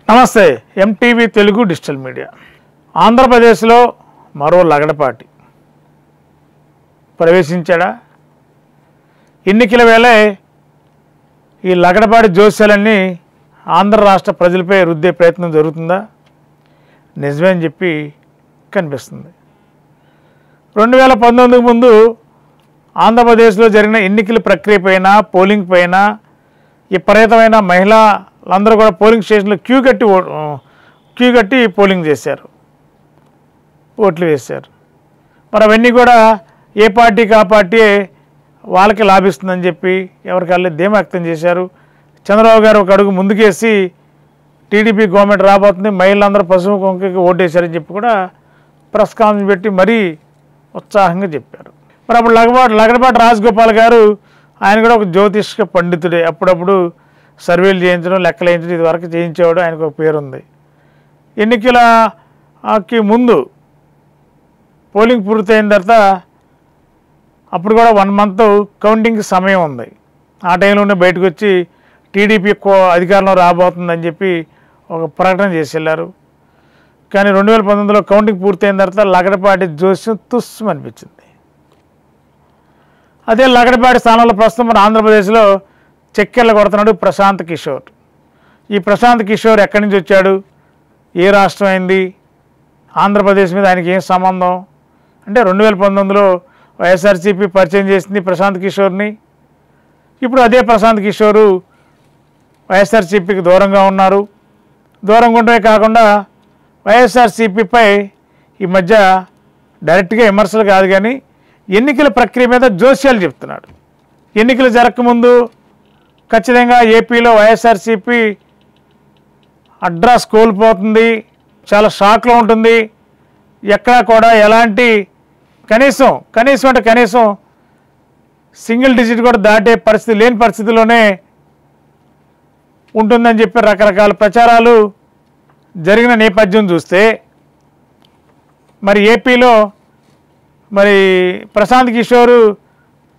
నమస్తే MTV Telugu digital media. ఆంధ్రప్రదేశ్లో మరో లగడపాటి ప్రవేశించాడా? ఎన్నికల వేళే ఈ లగడపాటి జోస్యాలన్నీ ఆంధ్ర రాష్ట్ర ప్రజలపై రుద్దే ప్రయత్నం జరుగుతుందా? నిజమే అని చెప్పి కనిపిస్తుంది. 2019 ముందు ఆంధ్రప్రదేశ్లో జరిగిన ఎన్నికల ప్రక్రియ పైన, పోలింగ్ పైన విపరీతమైన మహిళలందరూ కూడా పోలింగ్ స్టేషన్లో క్యూ కట్టి పోలింగ్ చేశారు, ఓట్లు వేశారు. మరి అవన్నీ కూడా ఏ పార్టీకి ఆ పార్టీ వాళ్ళకి లాభిస్తుందని చెప్పి ఎవరికాళ్ళే ధీమా వ్యక్తం చేశారు. చంద్రబాబు గారు ఒక అడుగు ముందుకేసి టీడీపీ గవర్నమెంట్ రాబోతుంది, మహిళలందరూ పసుపు కుంకుమకి ఓటేశారని చెప్పి కూడా ప్రెస్ కాన్ఫరెన్స్ పెట్టి మరీ ఉత్సాహంగా చెప్పారు. మరి అప్పుడు లగడపాటి రాజగోపాల్ గారు, ఆయన కూడా ఒక జ్యోతిష్క పండితుడే. అప్పుడప్పుడు సర్వేలు చేయించడం, లెక్కలు వేయించడం ఇదివరకు చేయించేవాడు. ఆయనకు ఒక పేరుంది. ఎన్నికలకి ముందు పోలింగ్ పూర్తయిన తర్వాత అప్పుడు కూడా 1 month కౌంటింగ్కి సమయం ఉంది. ఆ టైంలోనే బయటకు వచ్చి టీడీపీ అధికారంలో రాబోతుందని చెప్పి ఒక ప్రకటన చేసి వెళ్ళారు. కానీ 2019లో కౌంటింగ్ పూర్తయిన తర్వాత లగడపాటి జోస్యం తుస్సు అనిపించింది. అదే లగడపాటి స్థానంలో ప్రస్తుతం మన ఆంధ్రప్రదేశ్లో చెక్కెళ్ళ కొడుతున్నాడు ప్రశాంత్ కిషోర్. ఈ ప్రశాంత్ కిషోర్ ఎక్కడి నుంచి వచ్చాడు, ఏ రాష్ట్రం అయింది, ఆంధ్రప్రదేశ్ మీద ఆయనకి ఏం సంబంధం అంటే 2019లో వైఎస్ఆర్సీపీ పరిచయం చేసింది ప్రశాంత్ కిషోర్ని. ఇప్పుడు అదే ప్రశాంత్ కిషోరు వైఎస్ఆర్సీపీకి దూరంగా ఉన్నారు. దూరంగా ఉండటమే కాకుండా వైఎస్ఆర్సీపీపై ఈ మధ్య డైరెక్ట్గా విమర్శలు కాదు కానీ ఎన్నికల ప్రక్రియ మీద జోస్యాలు చెప్తున్నాడు. ఎన్నికలు జరగకముందు ఖచ్చితంగా ఏపీలో వైఎస్ఆర్సీపీ అడ్రస్ కోల్పోతుంది, చాలా షాక్లో ఉంటుంది. ఎక్కడా కూడా ఎలాంటి కనీసం సింగిల్ డిజిట్ కూడా దాటే పరిస్థితి లేని పరిస్థితిలోనే ఉంటుందని చెప్పి రకరకాల ప్రచారాలు జరిగిన నేపథ్యం చూస్తే మరి ఏపీలో మరి ప్రశాంత్ కిషోర్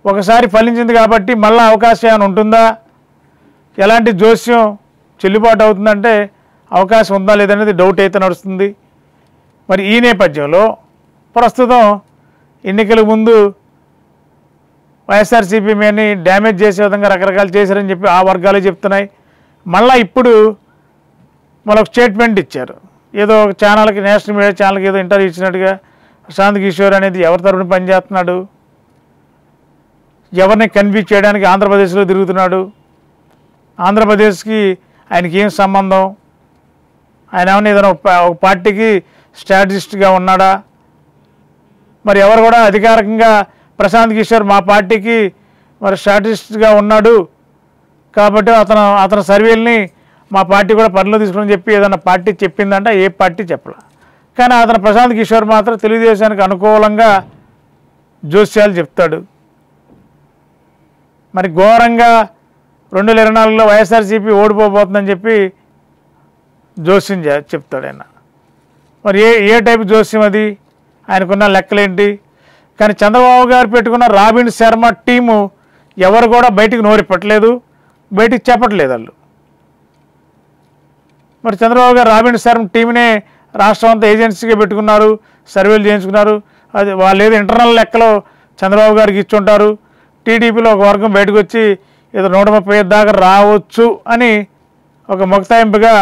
ఒకసారి ఫలించింది కాబట్టి మళ్ళీ అవకాశం ఏమైనా ఉంటుందా, ఎలాంటి జోస్యం చెల్లుబాటు అవుతుందంటే అవకాశం ఉందా లేదనేది డౌట్ అయితే నడుస్తుంది. మరి ఈ నేపథ్యంలో ప్రస్తుతం ఎన్నికల ముందు వైఎస్ఆర్సీపీ మీదని డ్యామేజ్ చేసే విధంగా రకరకాలు చేశారని చెప్పి ఆ వర్గాలే చెప్తున్నాయి. మళ్ళీ ఇప్పుడు మరొక స్టేట్మెంట్ ఇచ్చారు. ఏదో ఒక ఛానల్కి, నేషనల్ మీడియా ఛానల్కి ఏదో ఇంటర్వ్యూ ఇచ్చినట్టుగా ప్రశాంత్ కిషోర్ అనేది ఎవరి తరపున పనిచేస్తున్నాడు, ఎవరిని కన్విన్స్ చేయడానికి ఆంధ్రప్రదేశ్లో తిరుగుతున్నాడు, ఆంధ్రప్రదేశ్కి ఆయనకి ఏం సంబంధం, ఆయన ఏమన్నా ఏదైనా ఒక పార్టీకి స్ట్రాటజిస్ట్గా ఉన్నాడా, మరి ఎవరు కూడా అధికారికంగా ప్రశాంత్ కిషోర్ మా పార్టీకి మరి స్ట్రాటజిస్ట్గా ఉన్నాడు కాబట్టి అతని సర్వేల్ని మా పార్టీ కూడా పరిలో తీసుకుని చెప్పి ఏదైనా పార్టీ చెప్పిందంటే ఏ పార్టీ చెప్పలే. కానీ అతను ప్రశాంత్ కిషోర్ మాత్రం తెలుగుదేశానికి అనుకూలంగా జోస్యాలు చెప్తాడు. మరి ఘోరంగా 2024లో వైఎస్ఆర్సీపీ ఓడిపోబోతుందని చెప్పి జోస్యం చెప్తాడు ఆయన. మరి ఏ టైపు జోస్యం అది, ఆయనకున్న లెక్కలేంటి? కానీ చంద్రబాబు గారు పెట్టుకున్న రాబిన్ శర్మ టీము ఎవరు కూడా బయటికి నోరిప్పట్లేదు, బయటికి చెప్పట్లేదు వాళ్ళు. మరి చంద్రబాబు గారు రాబిన్ శర్మ టీంనే రాష్ట్రం అంతా ఏజెన్సీగా పెట్టుకున్నారు, సర్వేలు చేయించుకున్నారు. అది వాళ్ళు ఏదో ఇంటర్నల్ లెక్కలో చంద్రబాబు గారికి ఇచ్చుంటారు. టీడీపీలో ఒక వర్గం బయటకు వచ్చి ఏదో 135 దాకా రావచ్చు అని ఒక మొగతాయింపుగా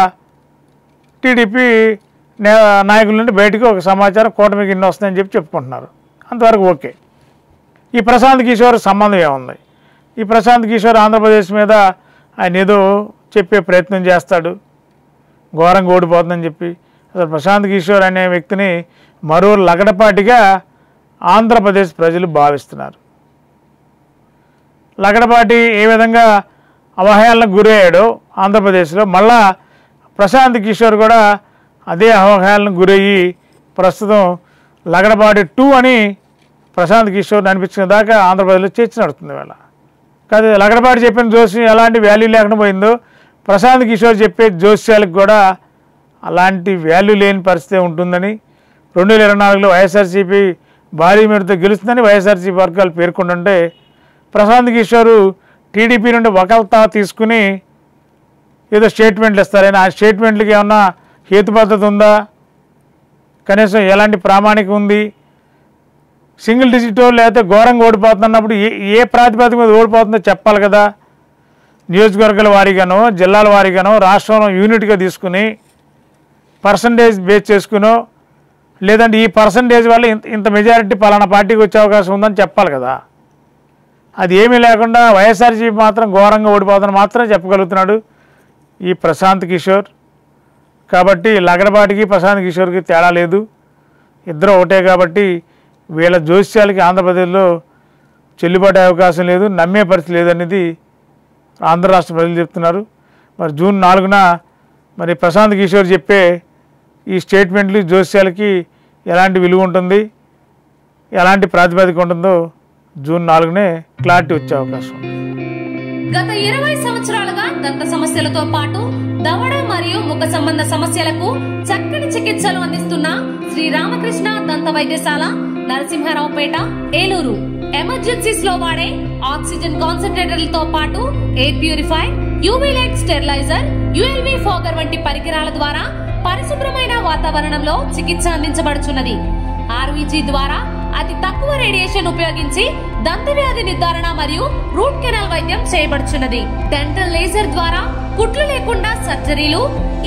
టీడీపీ నాయకుల నుండి బయటకు ఒక సమాచారం కూటమికి ఇన్ని వస్తుందని చెప్పి చెప్పుకుంటున్నారు. అంతవరకు ఓకే. ఈ ప్రశాంత్ కిషోర్ సంబంధం ఏముంది? ఈ ప్రశాంత్ కిషోర్ ఆంధ్రప్రదేశ్ మీద ఆయన ఏదో చెప్పే ప్రయత్నం చేస్తాడు, ఘోరంగా ఓడిపోతుందని చెప్పి. అసలు ప్రశాంత్ కిషోర్ అనే వ్యక్తిని మరో లగడపాటిగా ఆంధ్రప్రదేశ్ ప్రజలు భావిస్తున్నారు. లగడపాటి ఏ విధంగా అవహేళనకు గురయ్యాడో ఆంధ్రప్రదేశ్లో, మళ్ళా ప్రశాంత్ కిషోర్ కూడా అదే అవహేళనకు గురయ్యి ప్రస్తుతం లగడపాటి 2 అని ప్రశాంత్ కిషోర్ని అనిపించిన దాకా ఆంధ్రప్రదేశ్లో చర్చ నడుస్తుంది. వేళ కాదు లగడపాటి చెప్పిన జోస్యం ఎలాంటి వాల్యూ లేకుండా పోయిందో, ప్రశాంత్ కిషోర్ చెప్పే జోస్యాలకు కూడా అలాంటి వాల్యూ లేని పరిస్థితి ఉంటుందని, 2024లో వైఎస్ఆర్సీపీ భారీ మేరతో గెలుస్తుందని వైఎస్ఆర్సీపీ వర్గాలు పేర్కొంటుంటే ప్రశాంత్ కిషోర్ టీడీపీ నుండి వకల్తా తీసుకుని ఏదో స్టేట్మెంట్లు ఇస్తారని ఆ స్టేట్మెంట్లకి ఏమన్నా హేతుబద్ధత ఉందా, కనీసం ఎలాంటి ప్రామాణికం ఉంది? సింగిల్ డిజిటో లేకపోతే ఘోరంగా ఓడిపోతున్నప్పుడు ఏ ప్రాతిపదిక మీద ఓడిపోతుందో చెప్పాలి కదా. నియోజకవర్గాల వారీగానో జిల్లాల వారీగానో రాష్ట్రంలో యూనిట్గా తీసుకుని పర్సంటేజ్ బేస్ చేసుకునో లేదంటే ఈ పర్సంటేజ్ వల్ల ఇంత మెజారిటీ పలానా పార్టీకి వచ్చే అవకాశం ఉందని చెప్పాలి కదా. అది ఏమీ లేకుండా వైఎస్ఆర్సీపీ మాత్రం ఘోరంగా ఓడిపోతుందని మాత్రం చెప్పగలుగుతున్నాడు ఈ ప్రశాంత్ కిషోర్. కాబట్టి లగడపాటికి ప్రశాంత్ కిషోర్కి తేడా లేదు, ఇద్దరు ఒకటే. కాబట్టి వీళ్ళ జోస్యాలకి ఆంధ్రప్రదేశ్లో చెల్లుబాటు అవకాశం లేదు, నమ్మే పరిస్థితి లేదనేది ఆంధ్ర రాష్ట్ర ప్రజలు చెప్తున్నారు. మరి జూన్ 4న మరి ప్రశాంత్ కిషోర్ చెప్పే ఈ స్టేట్మెంట్లు జోస్యాలకి ఎలాంటి విలువ ఉంటుంది, ఎలాంటి ప్రాతిపదిక ఉంటుందో జూన్ 4నే క్లారిటీ వచ్చే అవకాశం ఉంది. గత 20 సంవత్సరాలుగా దంత సమస్యలతో పాటు దవడ మరియు ముఖ సంబంధ సమస్యలకు చక్కని చికిత్సలు అందిస్తున్న శ్రీ రామకృష్ణ దంత వైద్యశాల, నరసింహారావుపేట, ఏలూరు. ఎమర్జెన్సీస్ లో వాడే ఆక్సిజన్ కాన్సంట్రేటర్లతో పాటు air purify, UV light steriliser, ULV fogger వంటి పరికరాల ద్వారా పరిశుభ్రమైన వాతావరణంలో చికిత్స అందించబడుచున్నది. ఆర్వీజీ ద్వారా అతి తక్కువ రేడియేషన్ ఉపయోగించి దంత వ్యాధి నిర్ధారణ మరియు రూట్ కెనాల్ వైద్యం చేయబడుచున్నది. డెంటల్ లేజర్ ద్వారా కుట్లు లేకుండా సర్జరీలు,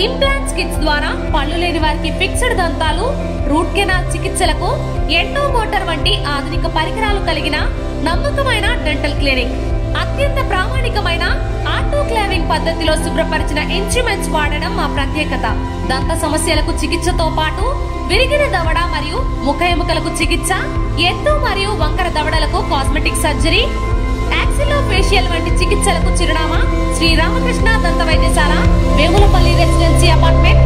ఇంప్లాంట్స్ కిట్స్ ద్వారా పళ్ళు లేని వారికి ఫిక్స్డ్ దంతాలు, రూట్ కెనాల్ చికిత్సలకు ఎండో మోటార్ వంటి ఆధునిక పరికరాలు కలిగిన నమ్మకమైన డెంటల్ క్లినిక్. అత్యంత ప్రామాణికమైన ఆటోక్లావింగ్ పద్ధతిలో శుభ్రపరిచిన ఇన్స్ట్రుమెంట్స్ వాడడం మా ప్రత్యేకత. దంత సమస్యలకు చికిత్సతో పాటు విరిగిన దవడ మరియు ముఖ ఎముకలకు చికిత్స, ఎత్తు మరియు వంకర దవడలకు కాస్మెటిక్ సర్జరీ, యాక్సిలోఫేషియల్ వంటి చికిత్సలకు చిరునామా శ్రీ రామకృష్ణ దంత వైద్యశాల, వేములపల్లి రెసిడెన్సీ అపార్ట్మెంట్,